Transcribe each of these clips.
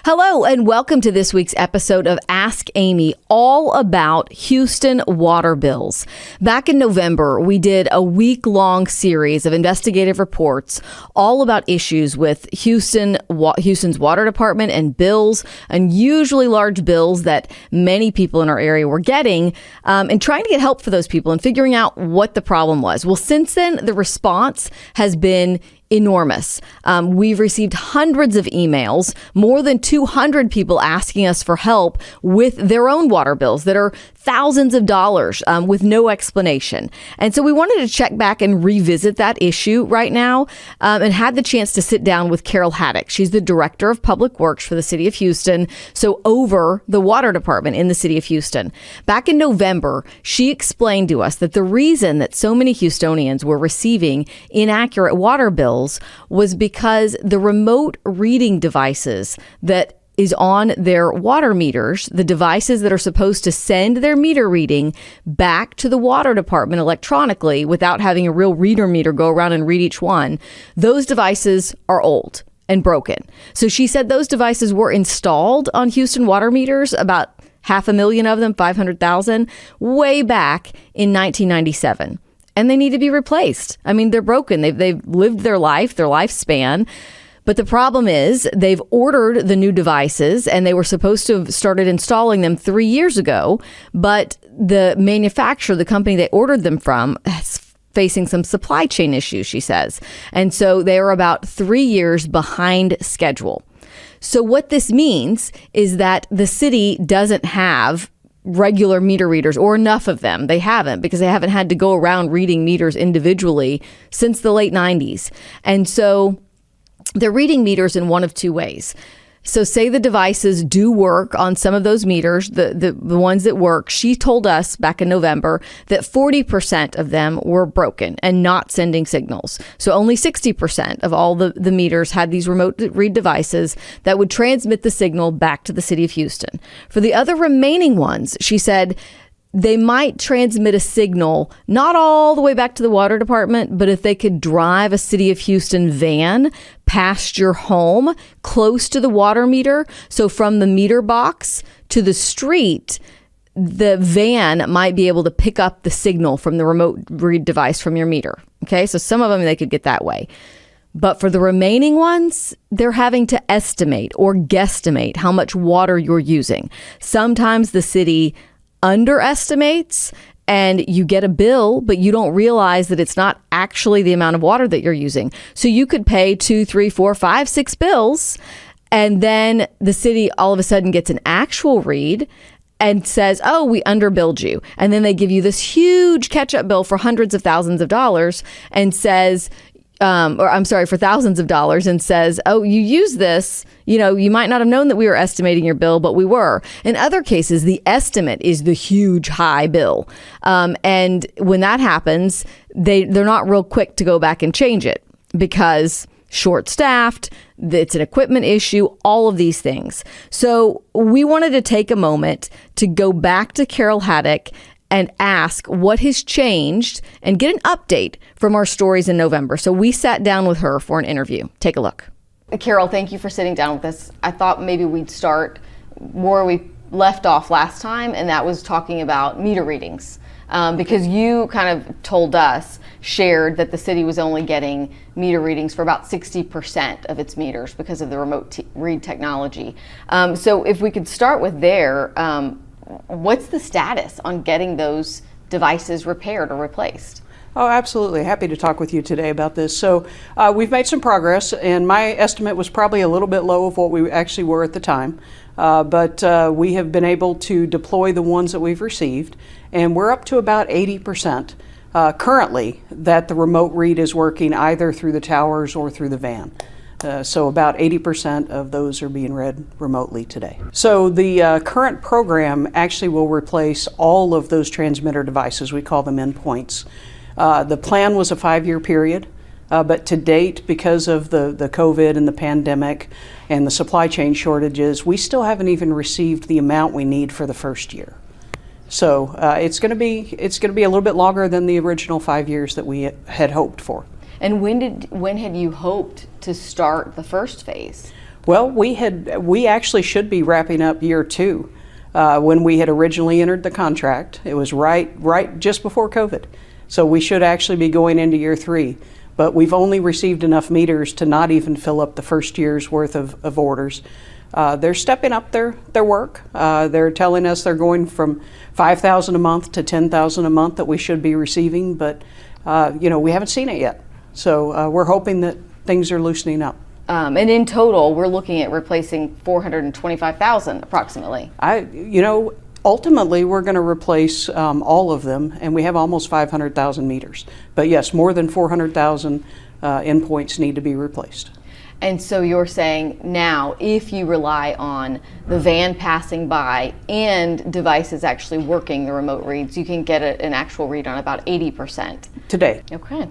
Hello, and welcome to this week's episode of Ask Amy, all about Houston water bills. Back in November, we did a week-long series of investigative reports all about issues with Houston's water department and bills, unusually large bills that many people in our area were getting, and trying to get help for those people and figuring out what the problem was. Well, since then, the response has been enormous. We've received hundreds of emails, more than 200 people asking us for help with their own water bills that are thousands of dollars with no explanation. And so we wanted to check back and revisit that issue right now and had the chance to sit down with Carol Haddock. She's the Director of Public Works for the City of Houston, so over the water department in the City of Houston. Back in November, she explained to us that the reason that so many Houstonians were receiving inaccurate water bills was because the remote reading devices that is on their water meters, the devices that are supposed to send their meter reading back to the water department electronically without having a real reader meter go around and read each one, those devices are old and broken. So she said those devices were installed on Houston water meters, about 500,000 of them, 500,000, way back in 1997. And they need to be replaced. I mean, they're broken. They've lived their lifespan. But the problem is they've ordered the new devices and they were supposed to have started installing them 3 years ago. But the manufacturer, the company they ordered them from, is facing some supply chain issues, she says. And so they are about 3 years behind schedule. So what this means is that the city doesn't have regular meter readers, or enough of them. They haven't, because they haven't had to go around reading meters individually since the late 90s. And so they're reading meters in one of two ways. So say the devices do work on some of those meters, the ones that work. She told us back in November that 40% of them were broken and not sending signals. So only 60% of all the meters had these remote read devices that would transmit the signal back to the City of Houston. For the other remaining ones, she said, they might transmit a signal, not all the way back to the water department, but if they could drive a City of Houston van past your home, close to the water meter, so from the meter box to the street, the van might be able to pick up the signal from the remote read device from your meter. Okay, so some of them they could get that way. But for the remaining ones, they're having to estimate or guesstimate how much water you're using. Sometimes the city underestimates and you get a bill, but you don't realize that it's not actually the amount of water that you're using. So you could pay 2, 3, 4, 5, 6 bills, and then the city all of a sudden gets an actual read and says, oh, we underbilled you. And then they give you this huge catch-up bill for hundreds of thousands of dollars and says, for thousands of dollars, and says, oh, you use this, you might not have known that we were estimating your bill, but we were. In other cases, the estimate is the huge high bill. And when that happens, they're not real quick to go back and change it because short-staffed, it's an equipment issue, all of these things. So we wanted to take a moment to go back to Carol Haddock and ask what has changed and get an update from our stories in November. So we sat down with her for an interview. Take a look. Carol, thank you for sitting down with us. I thought maybe we'd start where we left off last time, and that was talking about meter readings. Because you kind of shared that the city was only getting meter readings for about 60% of its meters because of the remote read technology. So if we could start with there, what's the status on getting those devices repaired or replaced? Oh, absolutely. Happy to talk with you today about this. So we've made some progress, and my estimate was probably a little bit low of what we actually were at the time. But we have been able to deploy the ones that we've received, and we're up to about 80% currently that the remote read is working either through the towers or through the van. So about 80% of those are being read remotely today. So the current program actually will replace all of those transmitter devices. We call them endpoints. The plan was a 5-year period, but to date, because of the COVID and the pandemic and the supply chain shortages, we still haven't even received the amount we need for the first year. So it's going to be a little bit longer than the original 5 years that we had hoped for. And when had you hoped to start the first phase? Well, we actually should be wrapping up year 2. When we had originally entered the contract, it was right just before COVID. So we should actually be going into year 3. But we've only received enough meters to not even fill up the first year's worth of orders. They're stepping up their work. They're telling us they're going from 5,000 a month to 10,000 a month that we should be receiving, but we haven't seen it yet. So we're hoping that things are loosening up. And in total, we're looking at replacing 425,000 approximately. Ultimately, we're going to replace all of them, and we have almost 500,000 meters. But yes, more than 400,000 endpoints need to be replaced. And so you're saying now, if you rely on the van passing by and devices actually working the remote reads, you can get an actual read on about 80%. Today. Okay.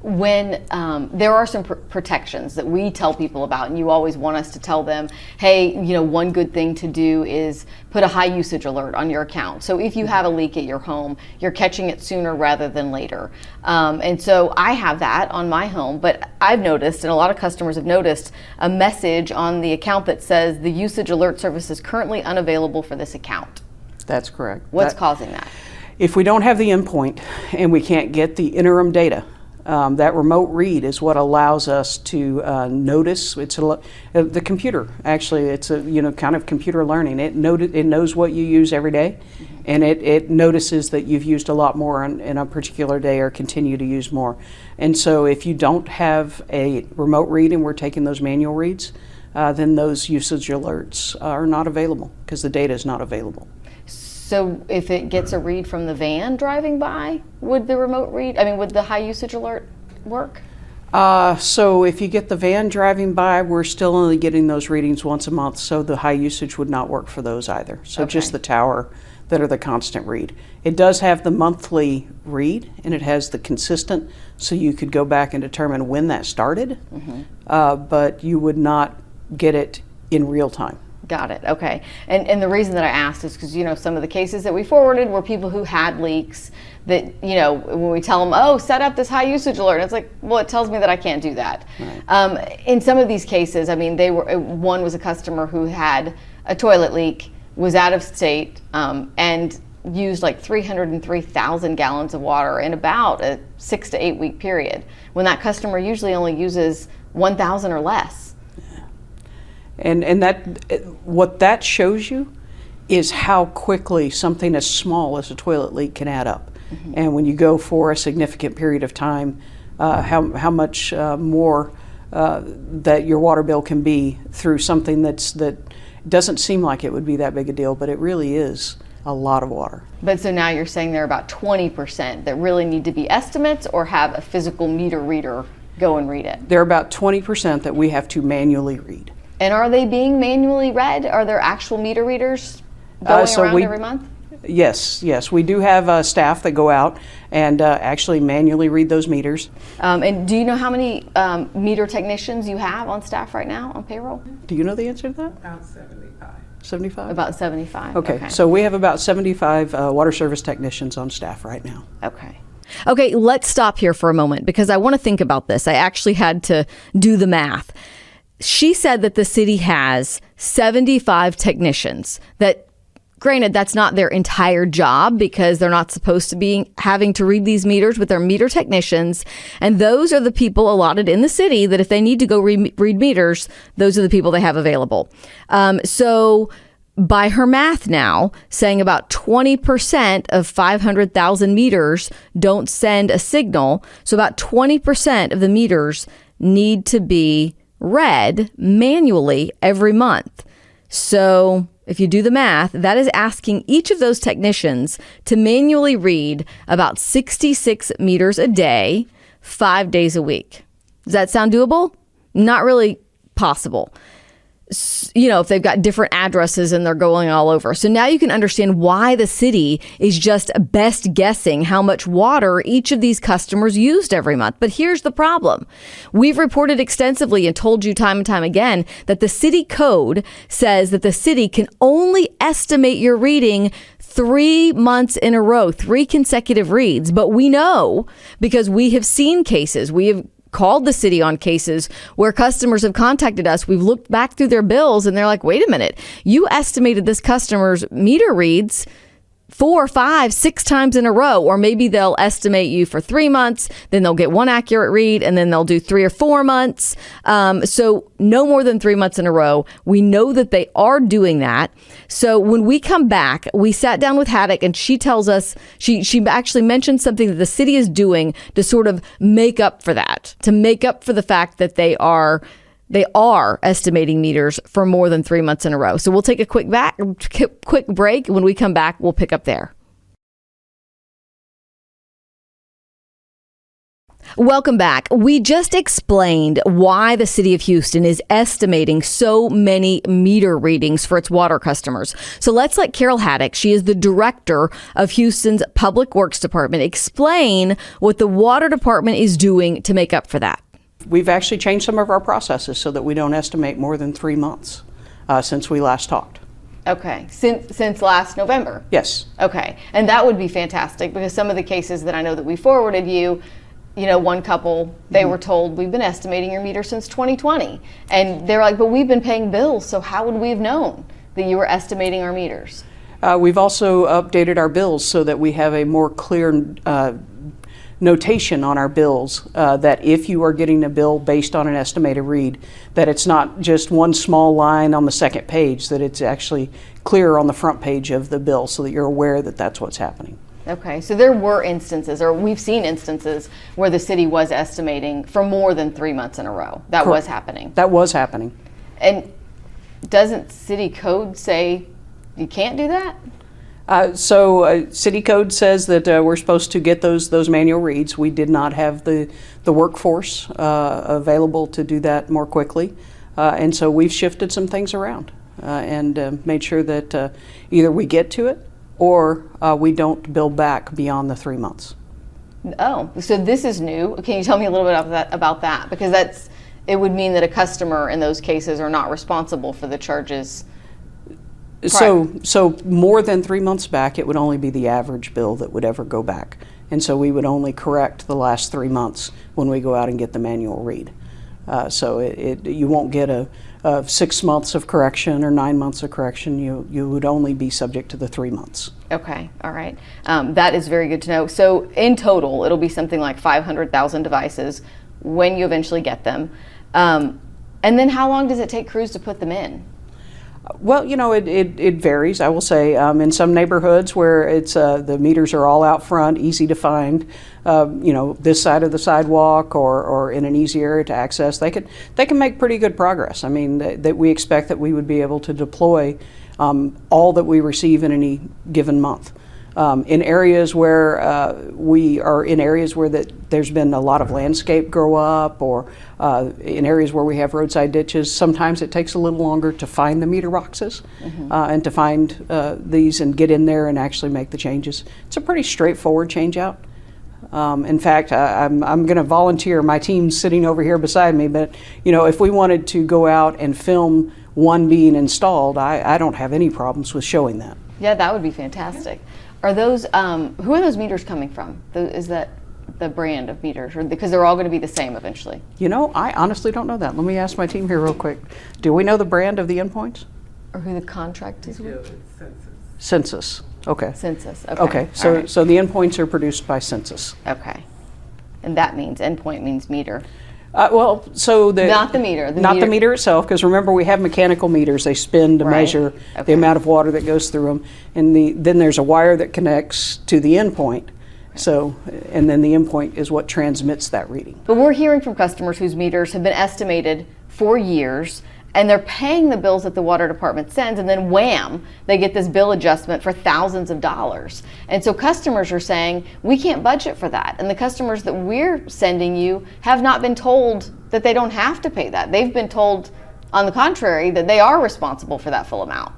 When there are some protections that we tell people about, and you always want us to tell them, hey, one good thing to do is put a high usage alert on your account. So if you have a leak at your home, you're catching it sooner rather than later. And so I have that on my home, but I've noticed, and a lot of customers have noticed, a message on the account that says the usage alert service is currently unavailable for this account. That's correct. What's causing that? If we don't have the endpoint and we can't get the interim data, that remote read is what allows us to notice. It's the computer. Actually, it's kind of computer learning. It knows what you use every day, and it notices that you've used a lot more in a particular day or continue to use more. And so, if you don't have a remote read and we're taking those manual reads, then those usage alerts are not available because the data is not available. So if it gets a read from the van driving by, would the would the high usage alert work? So if you get the van driving by, we're still only getting those readings once a month, so the high usage would not work for those either. So Okay. Just the tower that are the constant read. It does have the monthly read, and it has the consistent, so you could go back and determine when that started, but you would not get it in real time. Got it. Okay. And the reason that I asked is because, some of the cases that we forwarded were people who had leaks that, when we tell them, oh, set up this high usage alert, it's like, well, it tells me that I can't do that. Right. In some of these cases, one was a customer who had a toilet leak, was out of state, and used like 303,000 gallons of water in about a 6 to 8 week period, when that customer usually only uses 1,000 or less. And what that shows you is how quickly something as small as a toilet leak can add up. And when you go for a significant period of time, how much more that your water bill can be through something that doesn't seem like it would be that big a deal, but it really is a lot of water. But so now you're saying there are about 20% that really need to be estimates or have a physical meter reader go and read it. There are about 20% that we have to manually read. And are they being manually read? Are there actual meter readers going around every month? Yes. We do have staff that go out and actually manually read those meters. And do you know how many meter technicians you have on staff right now on payroll? Do you know the answer to that? About 75. 75? About 75. Okay. So we have about 75 water service technicians on staff right now. Okay, let's stop here for a moment because I want to think about this. I actually had to do the math. She said that the city has 75 technicians. That, granted, that's not their entire job because they're not supposed to be having to read these meters with their meter technicians. And those are the people allotted in the city that if they need to go read meters, those are the people they have available. So by her math now, saying about 20% of 500,000 meters don't send a signal. So about 20% of the meters need to be read manually every month. So if you do the math, that is asking each of those technicians to manually read about 66 meters a day, 5 days a week. Does that sound doable? Not really possible. If they've got different addresses and they're going all over. So now you can understand why the city is just best guessing how much water each of these customers used every month. But here's the problem. We've reported extensively and told you time and time again that the city code says that the city can only estimate your reading 3 months in a row, 3 consecutive reads. But we know because we have seen cases, we have called the city on cases where customers have contacted us. We've looked back through their bills and they're like, wait a minute, you estimated this customer's meter reads 4, 5, 6 times in a row, or maybe they'll estimate you for 3 months, then they'll get one accurate read, and then they'll do 3 or 4 months. So no more than 3 months in a row. We know that they are doing that. So when we come back, we sat down with Haddock, and she tells us, she actually mentioned something that the city is doing to sort of make up for that, to make up for the fact that they are estimating meters for more than 3 months in a row. So we'll take a quick break. When we come back, we'll pick up there. Welcome back. We just explained why the city of Houston is estimating so many meter readings for its water customers. So let's let Carol Haddock, she is the director of Houston's Public Works Department, explain what the water department is doing to make up for that. We've actually changed some of our processes so that we don't estimate more than 3 months since we last talked. Okay, since last November? Yes. Okay, and that would be fantastic, because some of the cases that I know that we forwarded you, one couple, they were told, we've been estimating your meter since 2020. And they're like, but we've been paying bills, so how would we have known that you were estimating our meters? We've also updated our bills so that we have a more clear notation on our bills that if you are getting a bill based on an estimated read, that it's not just one small line on the second page, that it's actually clear on the front page of the bill so that you're aware that that's what's happening. Okay, so there were instances, or we've seen instances, where the city was estimating for more than 3 months in a row. That Correct. was happening. That was happening. And doesn't city code say you can't do that? City code says that we're supposed to get those manual reads. We did not have the workforce available to do that more quickly. And so we've shifted some things around and made sure that either we get to it or we don't bill back beyond the 3 months. Oh, so this is new. Can you tell me a little bit about that? Because it would mean that a customer in those cases are not responsible for the charges. So more than 3 months back, it would only be the average bill that would ever go back. And so we would only correct the last 3 months when we go out and get the manual read. So you won't get a 6 months of correction or 9 months of correction. You would only be subject to the 3 months. Okay, all right. That is very good to know. So in total, it'll be something like 500,000 devices when you eventually get them. And then how long does it take crews to put them in? Well, it varies, I will say. In some neighborhoods where it's the meters are all out front, easy to find, this side of the sidewalk or in an easy area to access, they can make pretty good progress. I mean, that we expect that we would be able to deploy all that we receive in any given month. In areas where there's been a lot of landscape grow up, or in areas where we have roadside ditches, sometimes it takes a little longer to find the meter boxes and to find these and get in there and actually make the changes. It's a pretty straightforward change out. In fact, I'm going to volunteer. My team's sitting over here beside me, but if we wanted to go out and film one being installed, I don't have any problems with showing that. Yeah, that would be fantastic. Are those, who are those meters coming from? Is that the brand of meters? Or because they're all going to be the same eventually? I honestly don't know that. Let me ask my team here real quick. Do we know the brand of the endpoints? Or who the contract is with? Census. Okay. Census, okay. Okay, so the endpoints are produced by Census. Okay. And that means, endpoint means meter. Not the meter. The meter itself, because remember we have mechanical meters. They spin to measure the amount of water that goes through them, and then there's a wire that connects to the endpoint. So, and then the endpoint is what transmits that reading. But we're hearing from customers whose meters have been estimated for years, and they're paying the bills that the water department sends, and then wham, they get this bill adjustment for thousands of dollars. And so customers are saying, we can't budget for that. And the customers that we're sending you have not been told that they don't have to pay that. They've been told, on the contrary, that they are responsible for that full amount.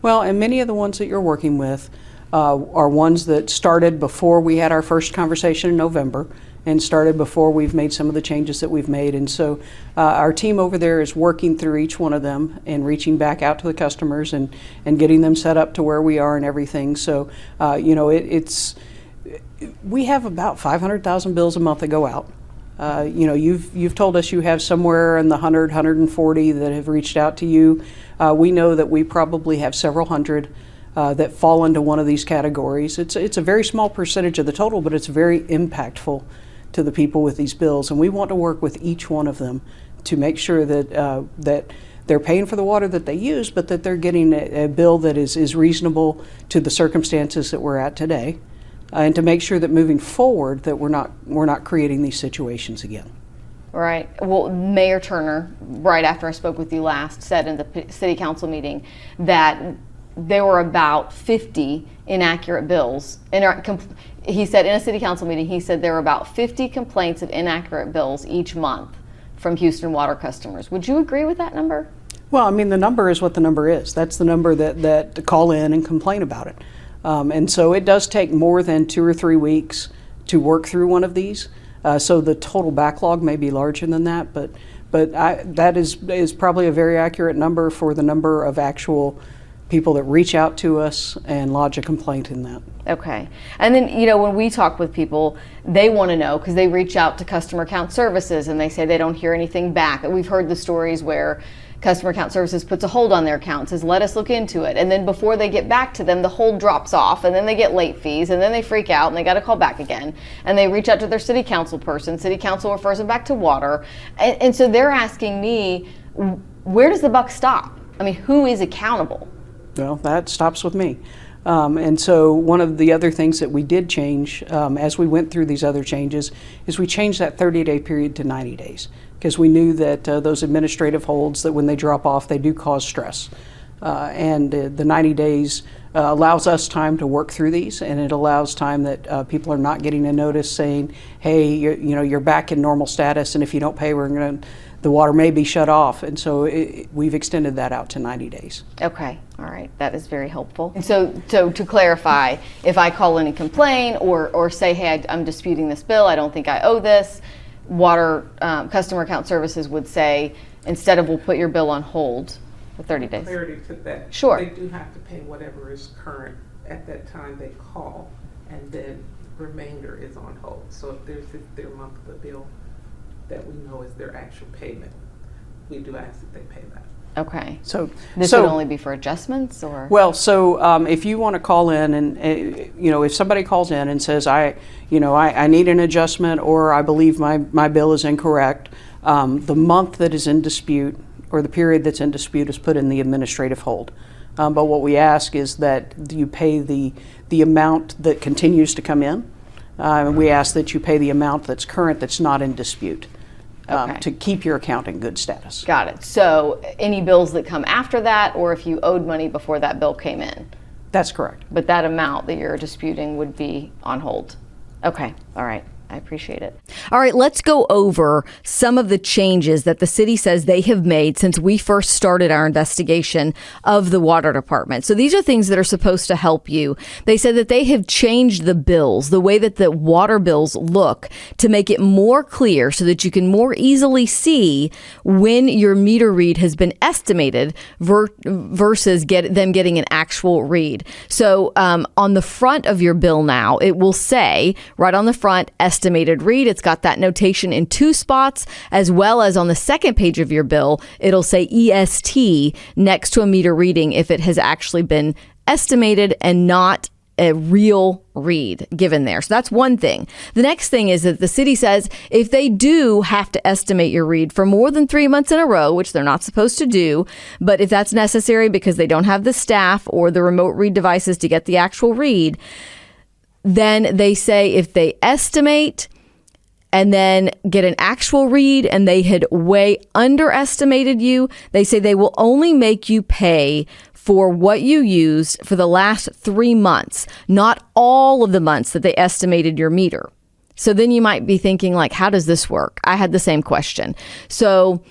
Well, and many of the ones that you're working with are ones that started before we had our first conversation in November, and started before we've made some of the changes that we've made. And so our team over there is working through each one of them and reaching back out to the customers and getting them set up to where we are and everything. So, we have about 500,000 bills a month that go out. You've told us you have somewhere in the 100, 140 that have reached out to you. We know that we probably have several hundred that fall into one of these categories. It's a very small percentage of the total, but it's very impactful to the people with these bills, and we want to work with each one of them to make sure that they're paying for the water that they use, but that they're getting a bill that is reasonable to the circumstances that we're at today, and to make sure that moving forward that we're not creating these situations again. Right. Well, Mayor Turner, right after I spoke with you last, said in the city council meeting that there were about 50 inaccurate bills. He said in a city council meeting, he said there were about 50 complaints of inaccurate bills each month from Houston water customers. Would you agree with that number? Well, I mean, the number is what the number is. That's the number that call in and complain about it. And so it does take more than 2 or 3 weeks to work through one of these. So the total backlog may be larger than that, but that is probably a very accurate number for the number of actual people that reach out to us and lodge a complaint in that. Okay. And then, when we talk with people, they want to know, because they reach out to customer account services and they say they don't hear anything back. We've heard the stories where customer account services puts a hold on their account, says, let us look into it. And then before they get back to them, the hold drops off, and then they get late fees, and then they freak out and they got to call back again. And they reach out to their city council person. City council refers them back to water. And so they're asking me, where does the buck stop? I mean, who is accountable? Well, that stops with me. And so one of the other things that we did change as we went through these other changes is we changed that 30-day period to 90 days because we knew that those administrative holds, that when they drop off, they do cause stress. And the 90 days allows us time to work through these, and it allows time that people are not getting a notice saying, hey, you're back in normal status, and if you don't pay, the water may be shut off. And so we've extended that out to 90 days. Okay. All right. That is very helpful. And so to clarify, if I call in and complain or say, hey, I'm disputing this bill, I don't think I owe this, water customer account services would say, instead of we'll put your bill on hold for 30 days. Clarity to that. Sure. They do have to pay whatever is current at that time they call, and then the remainder is on hold. So if there's their monthly bill that we know is their actual payment, we do ask that they pay that. Okay. So this would only be for adjustments, or? Well, so if you want to call in and if somebody calls in and says I need an adjustment, or I believe my bill is incorrect, the month that is in dispute or the period that's in dispute is put in the administrative hold. But what we ask is that you pay the amount that continues to come in. We ask that you pay the amount that's current, that's not in dispute. Okay. To keep your account in good status. Got it. So any bills that come after that, or if you owed money before that bill came in? That's correct. But that amount that you're disputing would be on hold. Okay. All right. I appreciate it. All right, let's go over some of the changes that the city says they have made since we first started our investigation of the water department. So these are things that are supposed to help you. They said that they have changed the bills, the way that the water bills look, to make it more clear so that you can more easily see when your meter read has been estimated versus them getting an actual read. So on the front of your bill now, it will say right on the front, estimated read. It's got that notation in 2 spots, as well as on the second page of your bill, it'll say EST next to a meter reading if it has actually been estimated and not a real read given there. So that's one thing. The next thing is that the city says if they do have to estimate your read for more than 3 months in a row, which they're not supposed to do, but if that's necessary because they don't have the staff or the remote read devices to get the actual read, then they say if they estimate and then get an actual read and they had way underestimated you, they say they will only make you pay for what you used for the last 3 months, not all of the months that they estimated your meter. So then you might be thinking, like, how does this work? I had the same question. So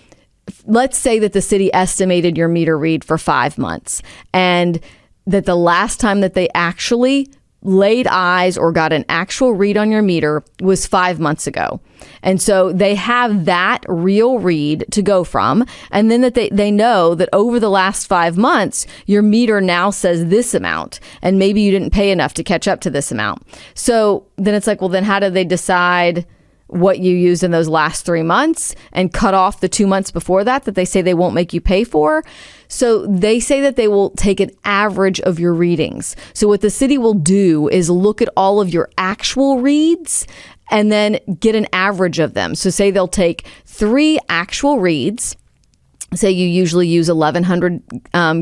let's say that the city estimated your meter read for 5 months, and that the last time that they actually laid eyes or got an actual read on your meter was 5 months ago. And so they have that real read to go from. And then that they know that over the last 5 months, your meter now says this amount, and maybe you didn't pay enough to catch up to this amount. So then it's like, well, then how do they decide, what you used in those last 3 months and cut off the 2 months before that they say they won't make you pay for. So they say that they will take an average of your readings. So what the city will do is look at all of your actual reads and then get an average of them. So say they'll take 3 actual reads. Say you usually use 1,100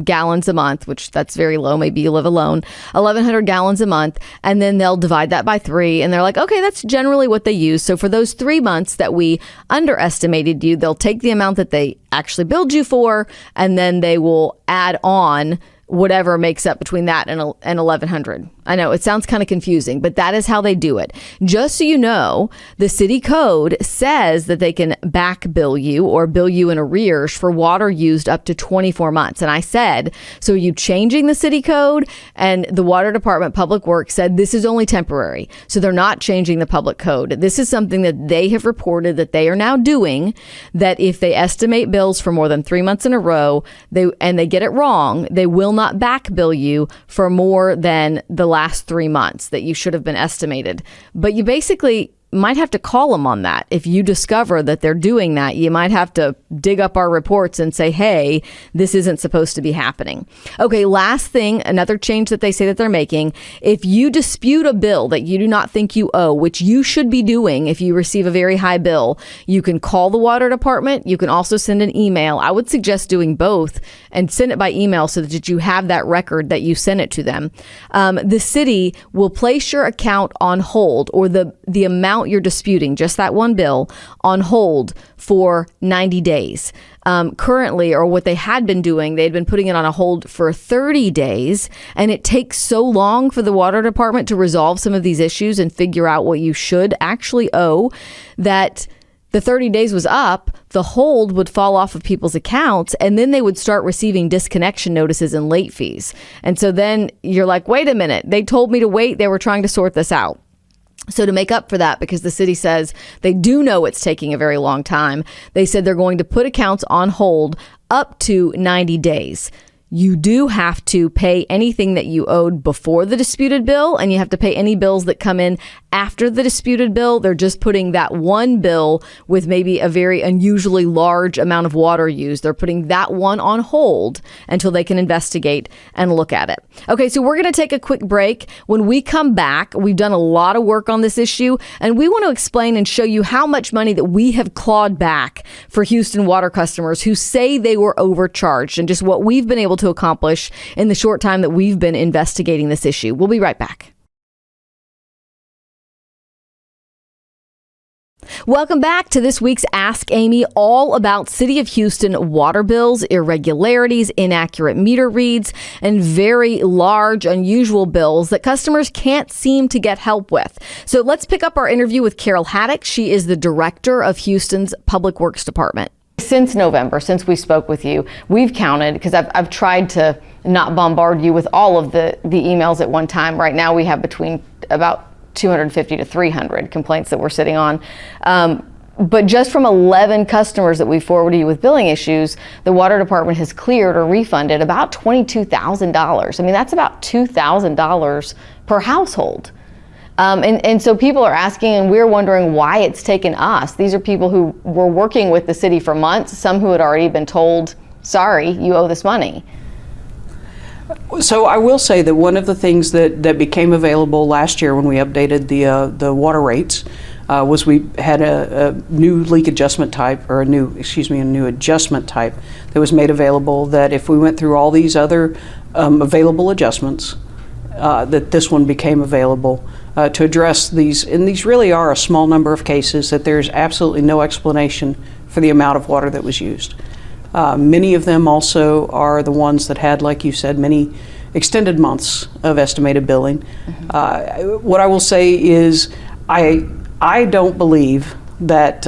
gallons a month, which that's very low. Maybe you live alone. 1,100 gallons a month. And then they'll divide that by 3. And they're like, okay, that's generally what they use. So for those 3 months that we underestimated you, they'll take the amount that they actually billed you for, and then they will add on whatever makes up between that and 1,100. I know it sounds kind of confusing, but that is how they do it. Just so you know, the city code says that they can back bill you or bill you in arrears for water used up to 24 months. And I said, so are you changing the city code? And the Water Department Public Works said this is only temporary. So they're not changing the public code. This is something that they have reported that they are now doing, that if they estimate bills for more than 3 months in a row, they get it wrong, they will not back bill you for more than the last 3 months that you should have been estimated. But you basically might have to call them on that. If you discover that they're doing that, you might have to dig up our reports and say, hey, this isn't supposed to be happening. Okay, last thing, another change that they say that they're making. If you dispute a bill that you do not think you owe, which you should be doing if you receive a very high bill, you can call the water department. You can also send an email. I would suggest doing both and send it by email so that you have that record that you sent it to them. The city will place your account on hold, or the amount you're disputing, just that one bill, on hold for 90 days. Currently, or what they had been doing, they'd been putting it on a hold for 30 days. And it takes so long for the water department to resolve some of these issues and figure out what you should actually owe that the 30 days was up, the hold would fall off of people's accounts, and then they would start receiving disconnection notices and late fees. And so then you're like, wait a minute, they told me to wait. They were trying to sort this out. So to make up for that, because the city says they do know it's taking a very long time, they said they're going to put accounts on hold up to 90 days. You do have to pay anything that you owed before the disputed bill, and you have to pay any bills that come in after the disputed bill. They're just putting that one bill with maybe a very unusually large amount of water used. They're putting that one on hold until they can investigate and look at it. Okay, so we're going to take a quick break. When we come back, we've done a lot of work on this issue, and we want to explain and show you how much money that we have clawed back for Houston water customers who say they were overcharged, and just what we've been able to accomplish in the short time that we've been investigating this issue. We'll be right back. Welcome back to this week's Ask Amy, all about City of Houston water bills, irregularities, inaccurate meter reads, and very large, unusual bills that customers can't seem to get help with. So let's pick up our interview with Carol Haddock. She is the director of Houston's Public Works Department. Since November, since we spoke with you, we've counted, because I've tried to not bombard you with all of the emails at one time. Right now we have between about 250 to 300 complaints that we're sitting on. But just from 11 customers that we forwarded you with billing issues, the water department has cleared or refunded about $22,000. I mean, that's about $2,000 per household. And so people are asking, and we're wondering why it's taken us. These are people who were working with the city for months, some who had already been told, sorry, you owe this money. So I will say that one of the things that became available last year when we updated the water rates was we had a new leak adjustment type, or a new adjustment type that was made available, that if we went through all these other available adjustments, that this one became available to address these. And these really are a small number of cases that there's absolutely no explanation for the amount of water that was used. Many of them also are the ones that had, like you said, many extended months of estimated billing. Mm-hmm. What I will say is I don't believe that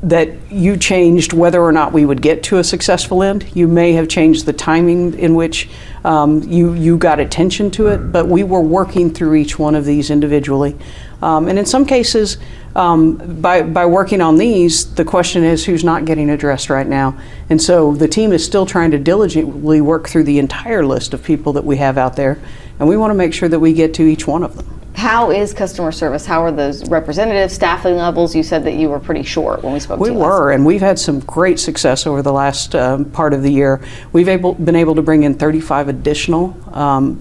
that you changed whether or not we would get to a successful end. You may have changed the timing in which you got attention to it, but we were working through each one of these individually. And in some cases, by working on these, the question is who's not getting addressed right now. And so the team is still trying to diligently work through the entire list of people that we have out there, and we want to make sure that we get to each one of them. How is customer service? How are those representative staffing levels? You said that you were pretty short when we spoke to you. We were, and we've had some great success over the last part of the year. We've been able to bring in 35 additional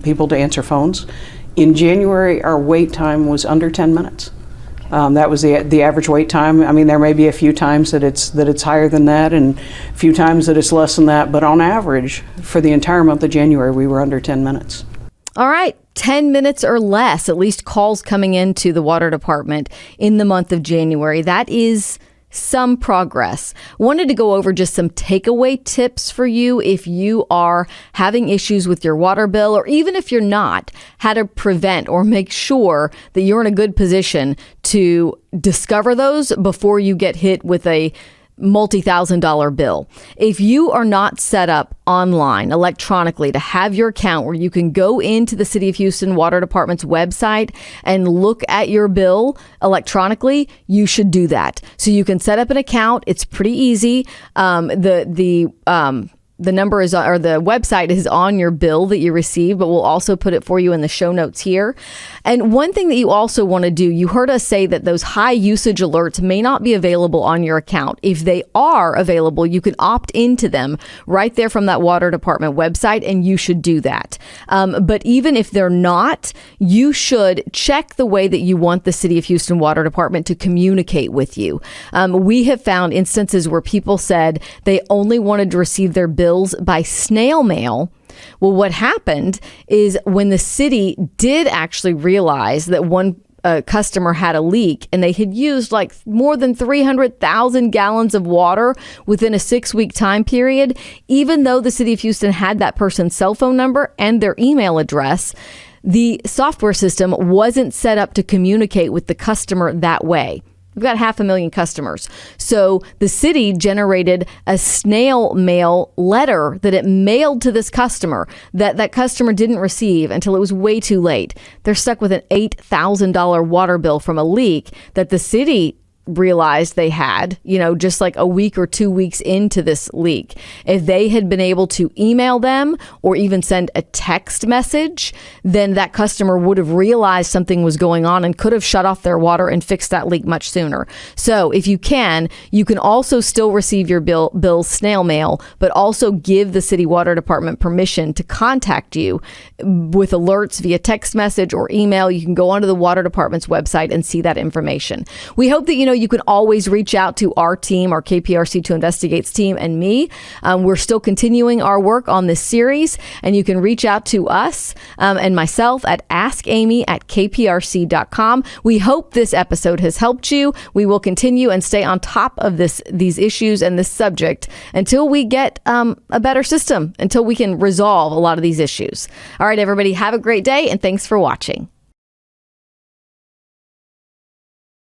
people to answer phones. In January, our wait time was under 10 minutes. That was the average wait time. I mean, there may be a few times that it's higher than that, and a few times that it's less than that. But on average, for the entire month of January, we were under 10 minutes. All right, 10 minutes or less, at least calls coming into the water department in the month of January. That is some progress. Wanted to go over just some takeaway tips for you if you are having issues with your water bill, or even if you're not, how to prevent or make sure that you're in a good position to discover those before you get hit with a multi-$1,000 bill. If you are not set up online electronically to have your account where you can go into the City of Houston Water Department's website and look at your bill electronically, you should do that. So you can set up an account. It's pretty easy. The number is, or the website is on your bill that you receive, but we'll also put it for you in the show notes here. And one thing that you also want to do, you heard us say that those high usage alerts may not be available on your account. If they are available, you can opt into them right there from that water department website, and you should do that. But even if they're not, you should check the way that you want the City of Houston Water Department to communicate with you. We have found instances where people said they only wanted to receive their bills by snail mail. Well, what happened is when the city did actually realize that one customer had a leak and they had used like more than 300,000 gallons of water within a 6-week time period, even though the City of Houston had that person's cell phone number and their email address, the software system wasn't set up to communicate with the customer that way. We've got 500,000 customers. So the city generated a snail mail letter that it mailed to this customer that customer didn't receive until it was way too late. They're stuck with an $8,000 water bill from a leak that the city realized they had, just like a week or 2 weeks into this leak. If they had been able to email them or even send a text message, then that customer would have realized something was going on and could have shut off their water and fixed that leak much sooner. So if you can also still receive your bills snail mail, but also give the city water department permission to contact you with alerts via text message or email. You can go onto the water department's website and see that information. We hope that you can always reach out to our team, our KPRC2 Investigates team, and me. We're still continuing our work on this series, and you can reach out to us and myself at askamy@kprc.com. We hope this episode has helped you. We will continue and stay on top of these issues and this subject until we get a better system, until we can resolve a lot of these issues. All right, everybody, have a great day, and thanks for watching.